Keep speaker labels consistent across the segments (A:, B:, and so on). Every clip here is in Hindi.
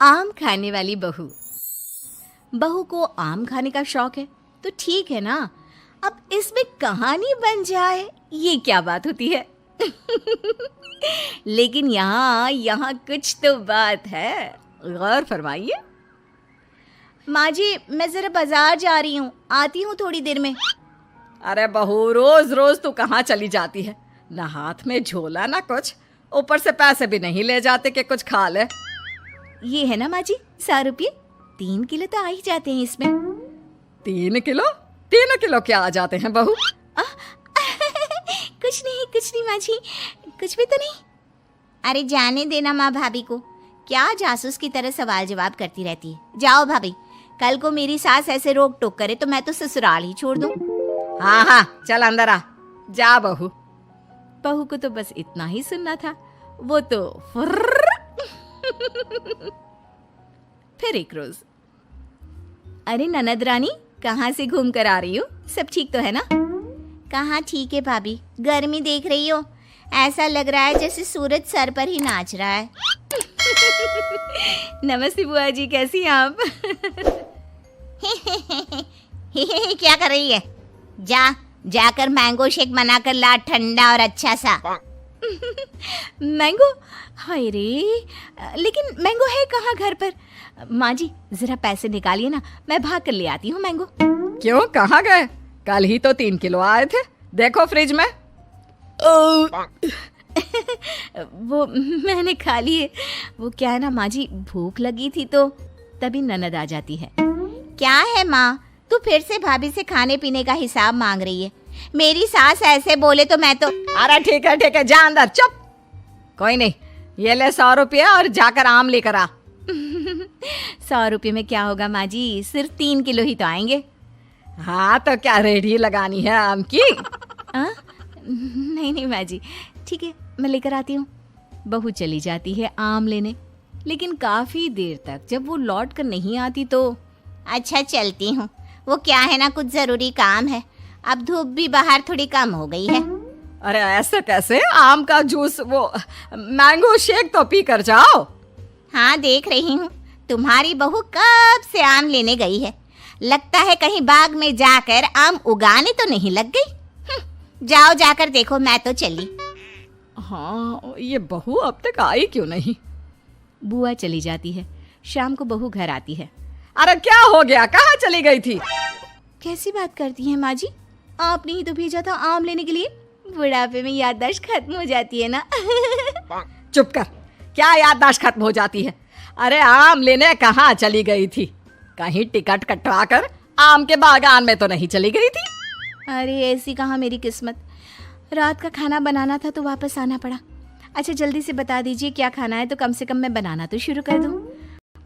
A: आम खाने वाली बहू। बहू को आम खाने का शौक है तो ठीक है ना, अब इसमें कहानी बन जाए ये क्या बात होती है। लेकिन यहाँ कुछ तो बात है, गौर फरमाइए। माँ जी, मैं जरा बाजार जा रही हूँ, आती हूँ थोड़ी देर में।
B: अरे बहू, रोज रोज तू कहाँ चली जाती है? ना हाथ में झोला ना कुछ, ऊपर से पैसे भी नहीं ले जाते कि कुछ खा ले।
A: ये है ना माँ जी 100 रुपये, 3 किलो तो आ ही जाते हैं इसमें।
B: 3 किलो? 3 किलो क्या आ जाते हैं बहू?
A: कुछ नहीं माँ जी, कुछ भी तो नहीं। अरे जाने देना माँ भाभी को, क्या जासूस की तरह सवाल जवाब करती रहती है। जाओ भाभी, कल को मेरी सास ऐसे रोक टोक करे तो मैं तो ससुराल ही छोड़ दूं।
B: हाँ हाँ, चल अंदर आ, जा बहू।
A: बहू को तो बस इतना ही सुनना था, वो तो फिर एक रोज, अरे ननद रानी, कहाँ से घूम कर आ रही हो? सब ठीक तो है ना? कहाँ ठीक है भाभी, गर्मी देख रही हो, ऐसा लग रहा है जैसे सूरज सर पर ही नाच रहा है। नमस्ते बुआ जी, कैसी हैं आप? क्या कर रही है? जाकर मैंगो शेक बनाकर ला, ठंडा और अच्छा सा। मैंगो? हाय रे, लेकिन मैंगो है कहाँ घर पर? माँ जी जरा पैसे निकालिए ना, मैं भाग कर ले आती हूँ मैंगो।
B: क्यों, कहाँ गए? कल ही तो 3 किलो आए थे, देखो फ्रिज में।
A: वो मैंने खा लिए। वो क्या है ना माँ जी, भूख लगी थी तो तभी ननद आ जाती है। क्या है माँ, तू फिर से भाभी से खाने पीने का हिसाब मांग रही है? मेरी सास ऐसे बोले तो मैं तो।
B: अरे ठीक है, जा अंदर, चुप। कोई नहीं, ये ले 100 रुपये और जाकर आम लेकर आ।
A: 100 रुपये में क्या होगा माँ जी, सिर्फ 3 किलो ही तो आएंगे।
B: हाँ तो क्या रेडी लगानी है आम की?
A: नहीं माँ जी, ठीक है, मैं लेकर आती हूँ। बहू चली जाती है आम लेने, लेकिन काफी देर तक जब वो लौट कर नहीं आती तो अच्छा चलती हूँ, वो क्या है ना, कुछ जरूरी काम है। अब धूप भी बाहर थोड़ी कम हो गई है।
B: अरे ऐसे कैसे? आम का जूस, वो मैंगो शेक तो पी कर जाओ।
A: हाँ देख रही हूँ, तुम्हारी बहू कब से आम लेने गई है, लगता है कहीं बाग में जाकर आम उगाने तो नहीं लग गई। जाओ जाकर देखो, मैं तो चली।
B: हाँ, ये बहू अब तक आई क्यों नहीं?
A: बुआ चली जाती है, शाम को बहू घर आती है।
B: अरे क्या हो गया, कहाँ चली गई थी?
A: कैसी बात करती हैं माँ जी, आपने ही तो भेजा था आम लेने के लिए। बुढ़ापे में याददाश्त खत्म हो जाती है ना।
B: चुप कर, क्या याददाश्त खत्म हो जाती है? अरे आम लेने कहाँ चली गई थी? कहीं टिकट कटवा कर आम के बागान में तो नहीं चली गई थी?
A: अरे ऐसी कहाँ मेरी किस्मत, रात का खाना बनाना था तो वापस आना पड़ा। अच्छा जल्दी से बता दीजिए क्या खाना है, तो कम से कम मैं बनाना तो शुरू कर दूं।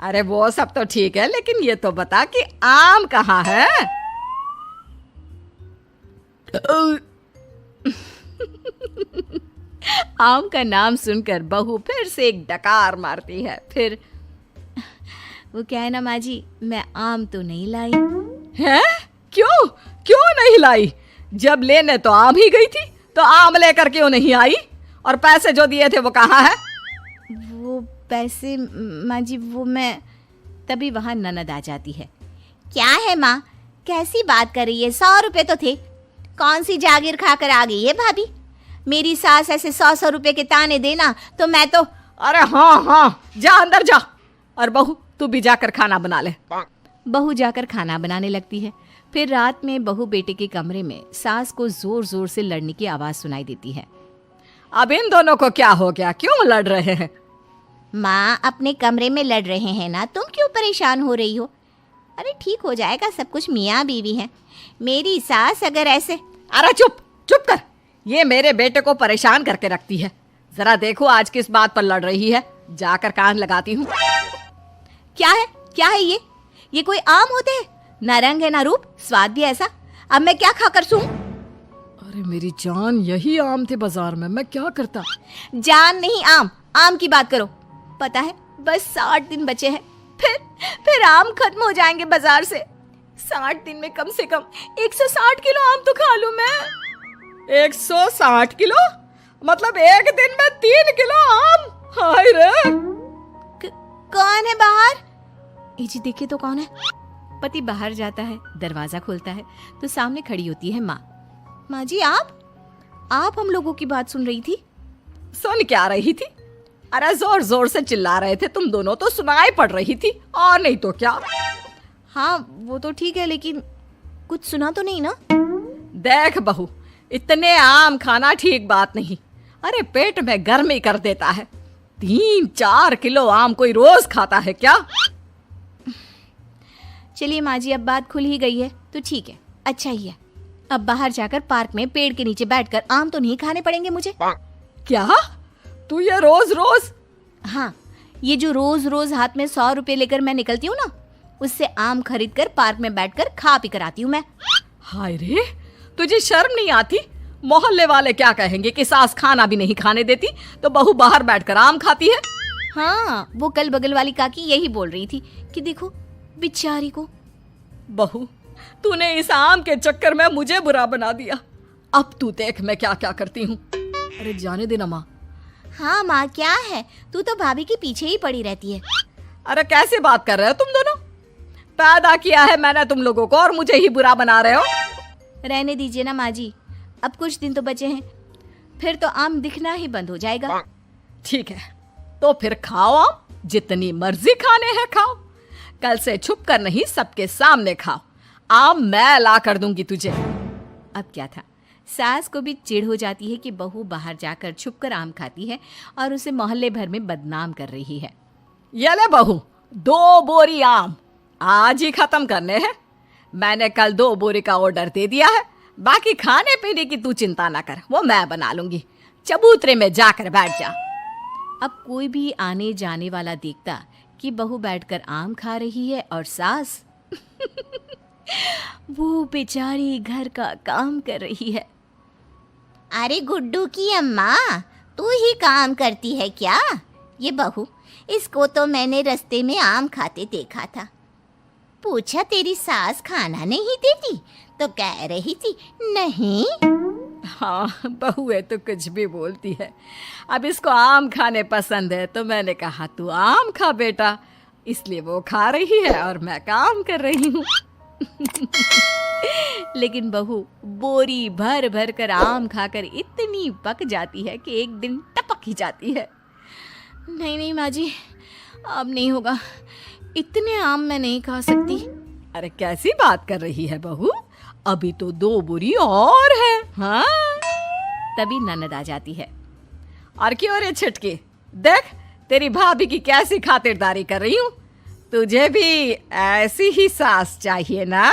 B: अरे वो सब तो ठीक है, लेकिन ये तो बता कि आम कहाँ है?
A: आम का नाम सुनकर बहू फिर से एक डकार मारती है। फिर वो क्या है ना माँ जी, मैं आम तो नहीं लाई।
B: हैं? क्यों नहीं लाई? जब लेने तो आम ही गई थी, तो आम लेकर क्यों नहीं आई? और पैसे जो दिए थे वो कहाँ है?
A: वो पैसे माँ जी, वो मैं, तभी वहाँ ननद आ जाती है। क्या है माँ, कैसी बात कर रही है? 100 रुपये तो थे, कौन सी जागीर खाकर आ गई है भाभी? मेरी सास ऐसे 100 रुपये के ताने देना तो मैं तो।
B: अरे हाँ, जा अंदर जा, और बहू तू भी जाकर खाना बना ले।
A: बहू जाकर खाना बनाने लगती है। फिर रात में बहू बेटे के कमरे में सास को जोर जोर से लड़ने की आवाज सुनाई देती है।
B: अब इन दोनों को क्या हो गया, क्यों लड़ रहे हैं?
A: माँ अपने कमरे में लड़ रहे हैं ना, तुम क्यों परेशान हो रही हो? अरे ठीक हो जाएगा सब कुछ, मियाँ बीवी हैं। मेरी सास अगर ऐसे।
B: अरे चुप कर, ये मेरे बेटे को परेशान करके रखती है। जरा देखो आज किस बात पर लड़ रही है, जाकर कान लगाती हूँ।
A: क्या है ये कोई आम होते हैं? ना रंग है ना रूप, स्वाद भी ऐसा। अब मैं क्या खाकर सूं?
B: अरे मेरी जान, यही आम थे बाजार में, मैं क्या करता?
A: जान नहीं, आम की बात करो। पता है बस 60 दिन बचे हैं, फिर आम खत्म हो जाएंगे बाजार से। 60 दिन में कम से कम 160 किलो आम तो खा लूं मैं।
B: 160 किलो? मतलब एक दिन में 3 किलो आम? हाय रे!
A: कौन है बाहर? ए जी देखिए तो कौन है। पति बाहर जाता है, दरवाजा खोलता है तो सामने खड़ी होती है माँ। माँ जी आप हम लोगों की बात सुन रही थी?
B: सुन क्या रही थी? अरे जोर जोर से चिल्ला रहे थे तुम दोनों, तो सुनाई पड़ रही थी, और नहीं तो क्या।
A: हाँ वो तो ठीक है, लेकिन कुछ सुना तो नहीं ना?
B: देख बहू, इतने आम खाना ठीक बात नहीं। अरे पेट में गर्मी कर देता है। 3-4 किलो आम कोई रोज खाता है क्या?
A: चलिए माँ जी, अब बात खुल ही गई है तो ठीक है, अच्छा ही है। अब बाहर जाकर पार्क में पेड़ के नीचे बैठकर आम तो नहीं खाने पड़ेंगे मुझे।
B: क्या तू ये रोज रोज?
A: हाँ, ये जो रोज रोज हाथ में 100 रुपए लेकर मैं निकलती हूँ ना, उससे आम खरीद कर पार्क में बैठकर खा पी कर आती हूँ मैं।
B: हाय रे, तुझे शर्म नहीं आती? मोहल्ले वाले क्या कहेंगे कि सास खाना भी नहीं खाने देती तो बहू बाहर बैठकर आम खाती है।
A: हाँ, वो कल बगल वाली काकी यही बोल रही थी कि देखो बेचारी को।
B: बहू, तूने इस आम के चक्कर में मुझे बुरा बना दिया। अब तू देख मैं क्या क्या करती हूँ। अरे जाने देना माँ।
A: हाँ माँ, क्या है, तू तो भाभी के पीछे ही पड़ी रहती है।
B: अरे कैसे बात कर रहे हो तुम दोनों? पैदा किया है मैंने तुम लोगों को और मुझे ही बुरा बना रहे हो।
A: रहने दीजिए ना माँ जी, अब कुछ दिन तो बचे हैं, फिर तो आम दिखना ही बंद हो जाएगा।
B: ठीक है, तो फिर खाओ आम, जितनी मर्जी खाने हैं खाओ। कल से छुप कर नहीं, सबके सामने खाओ। आम मैं ला कर दूंगी तुझे।
A: अब क्या था, सास को भी चिढ़ हो जाती है कि बहू बाहर जाकर छुपकर आम खाती है और उसे मोहल्ले भर में बदनाम कर रही है।
B: ये ले बहू, 2 बोरी आम आज ही खत्म करने हैं। मैंने कल 2 बोरी का ऑर्डर दे दिया है। बाकी खाने पीने की तू चिंता ना कर, वो मैं बना लूंगी। चबूतरे में जाकर बैठ जा।
A: अब कोई भी आने जाने वाला देखता कि बहू बैठकर आम खा रही है और सास वो बेचारी घर का काम कर रही है।
C: अरे गुड्डू की अम्मा, तू ही काम करती है क्या? ये बहू, इसको तो मैंने रास्ते में आम खाते देखा था। पूछा तेरी सास खाना नहीं देती तो कह रही थी नहीं।
B: हाँ, बहू है तो कुछ भी बोलती है। अब इसको आम खाने पसंद है तो मैंने कहा तू आम खा बेटा, इसलिए वो खा रही है और मैं काम कर रही हूँ।
A: लेकिन बहू बोरी भर भर कर आम खाकर इतनी पक जाती है कि एक दिन टपक ही जाती है। नहीं नहीं माँ जी, अब नहीं होगा, इतने आम मैं नहीं खा सकती।
B: अरे कैसी बात कर रही है बहू, अभी तो 2 बोरी और है। हाँ,
A: तभी ननद आ जाती है।
B: और क्यों रे छटके, देख तेरी भाभी की कैसी खातिरदारी कर रही हूँ। तुझे भी ऐसी ही सास चाहिए ना?